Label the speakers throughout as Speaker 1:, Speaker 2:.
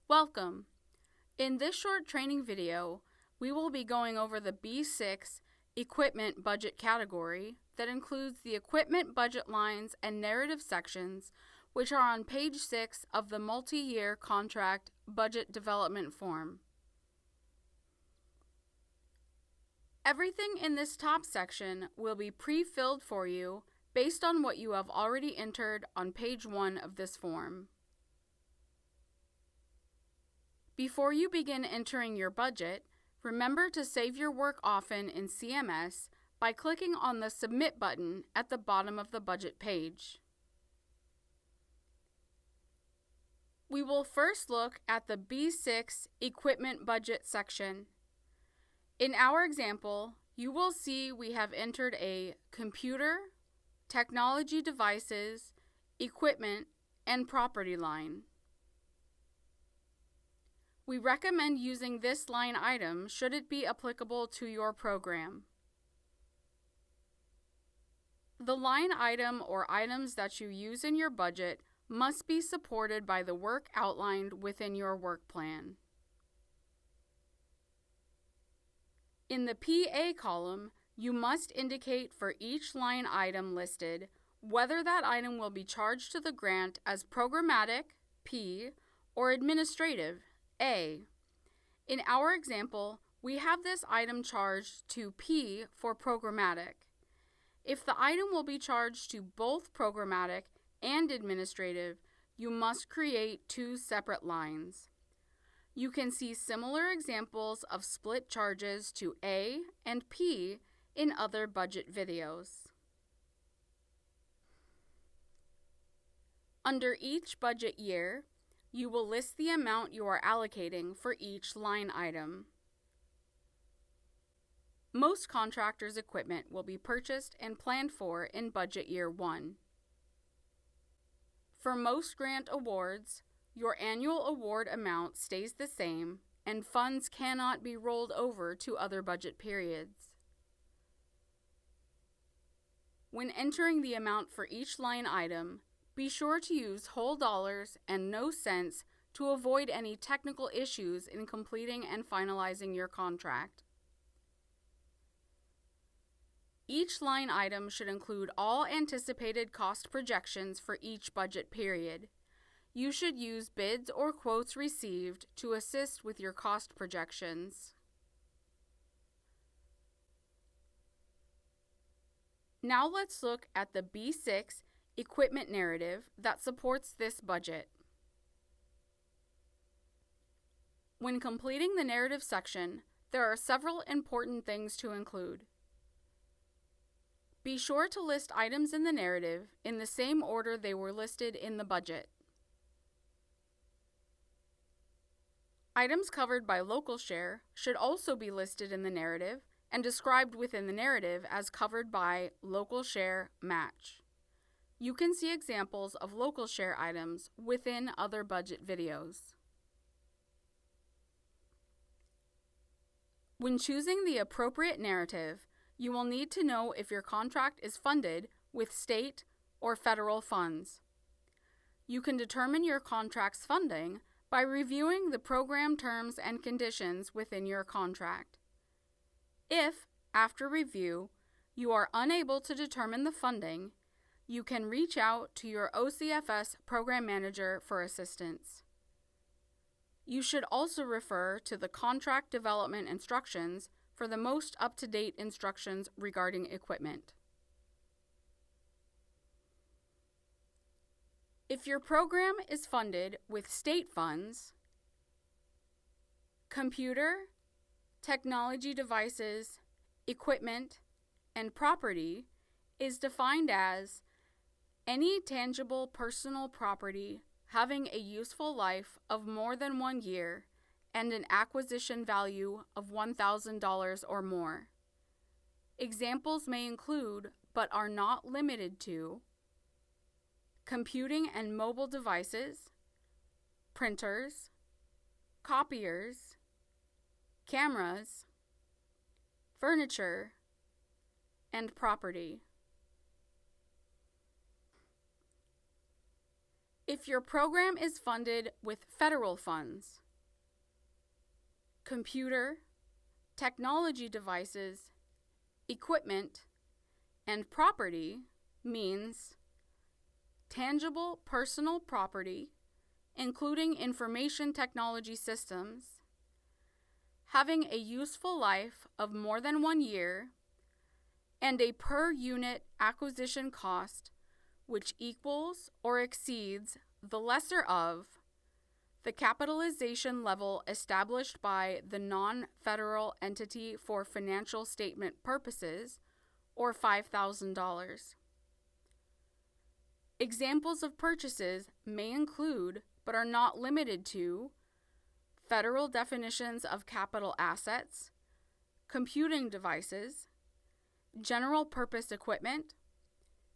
Speaker 1: Welcome! In this short training video, we will be going over the B6 Equipment Budget category that includes the equipment budget lines and narrative sections, which are on page 6 of the Multi-Year Contract Budget Development Form. Everything in this top section will be pre-filled for you based on what you have already entered on page 1 of this form. Before you begin entering your budget, remember to save your work often in CMS by clicking on the Submit button at the bottom of the budget page. We will first look at the B6 Equipment Budget section. In our example, you will see we have entered a computer, technology devices, equipment, and property line. We recommend using this line item should it be applicable to your program. The line item or items that you use in your budget must be supported by the work outlined within your work plan. In the PA column, you must indicate for each line item listed whether that item will be charged to the grant as programmatic, P, or administrative, A. In our example, we have this item charged to P for programmatic. If the item will be charged to both programmatic and administrative, you must create two separate lines. You can see similar examples of split charges to A and P in other budget videos. Under each budget year, you will list the amount you are allocating for each line item. Most contractors' equipment will be purchased and planned for in budget year 1. For most grant awards, your annual award amount stays the same and funds cannot be rolled over to other budget periods. When entering the amount for each line item, be sure to use whole dollars and no cents to avoid any technical issues in completing and finalizing your contract. Each line item should include all anticipated cost projections for each budget period. You should use bids or quotes received to assist with your cost projections. Now let's look at the B6 Equipment narrative that supports this budget. When completing the narrative section, there are several important things to include. Be sure to list items in the narrative in the same order they were listed in the budget. Items covered by local share should also be listed in the narrative and described within the narrative as covered by local share match. You can see examples of local share items within other budget videos. When choosing the appropriate narrative, you will need to know if your contract is funded with state or federal funds. You can determine your contract's funding by reviewing the program terms and conditions within your contract. If, after review, you are unable to determine the funding, you can reach out to your OCFS program manager for assistance. You should also refer to the contract development instructions for the most up-to-date instructions regarding equipment. If your program is funded with state funds, computer, technology devices, equipment, and property is defined as any tangible personal property having a useful life of more than 1 year and an acquisition value of $1,000 or more. Examples may include, but are not limited to, computing and mobile devices, printers, copiers, cameras, furniture, and property. If your program is funded with federal funds, computer, technology devices, equipment, and property means tangible personal property, including information technology systems, having a useful life of more than 1 year, and a per unit acquisition cost which equals or exceeds the lesser of the capitalization level established by the non-federal entity for financial statement purposes, or $5,000. Examples of purchases may include, but are not limited to, federal definitions of capital assets, computing devices, general purpose equipment,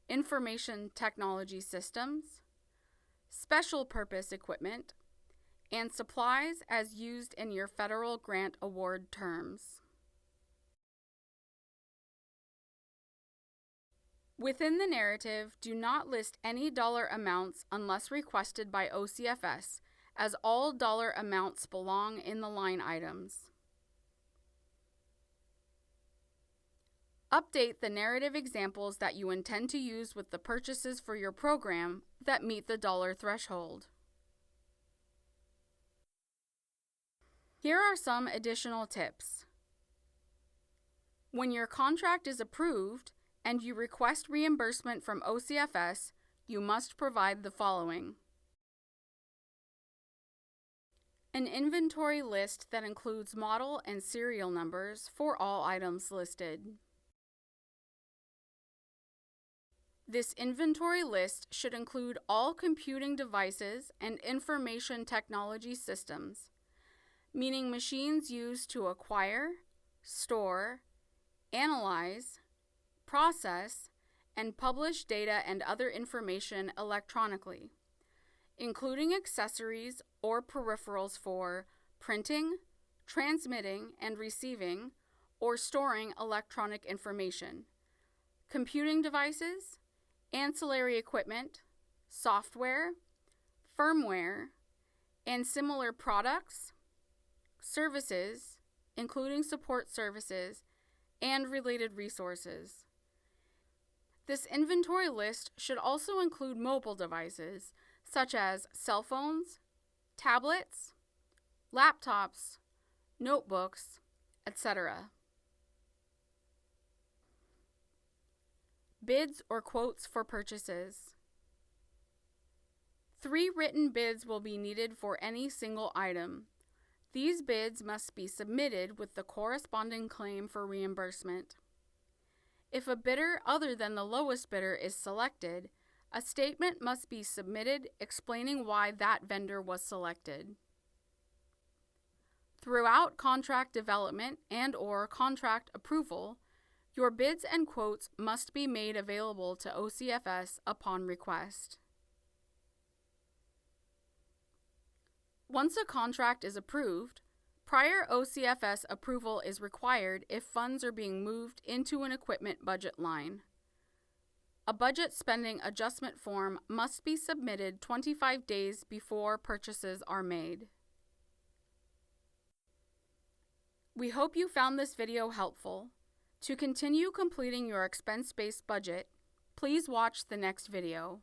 Speaker 1: information technology systems, special purpose equipment, and supplies as used in your federal grant award terms. Within the narrative, do not list any dollar amounts unless requested by OCFS, as all dollar amounts belong in the line items. Update the narrative examples that you intend to use with the purchases for your program that meet the dollar threshold. Here are some additional tips. When your contract is approved and you request reimbursement from OCFS, you must provide the following: an inventory list that includes model and serial numbers for all items listed. This inventory list should include all computing devices and information technology systems, meaning machines used to acquire, store, analyze, process, and publish data and other information electronically, including accessories or peripherals for printing, transmitting and receiving, or storing electronic information, computing devices, ancillary equipment, software, firmware, and similar products, services, including support services, and related resources. This inventory list should also include mobile devices, such as cell phones, tablets, laptops, notebooks, etc. Bids or quotes for purchases. 3 written bids will be needed for any single item. These bids must be submitted with the corresponding claim for reimbursement. If a bidder other than the lowest bidder is selected, a statement must be submitted explaining why that vendor was selected. Throughout contract development and/or contract approval, your bids and quotes must be made available to OCFS upon request. Once a contract is approved, prior OCFS approval is required if funds are being moved into an equipment budget line. A budget spending adjustment form must be submitted 25 days before purchases are made. We hope you found this video helpful. To continue completing your expense-based budget, please watch the next video.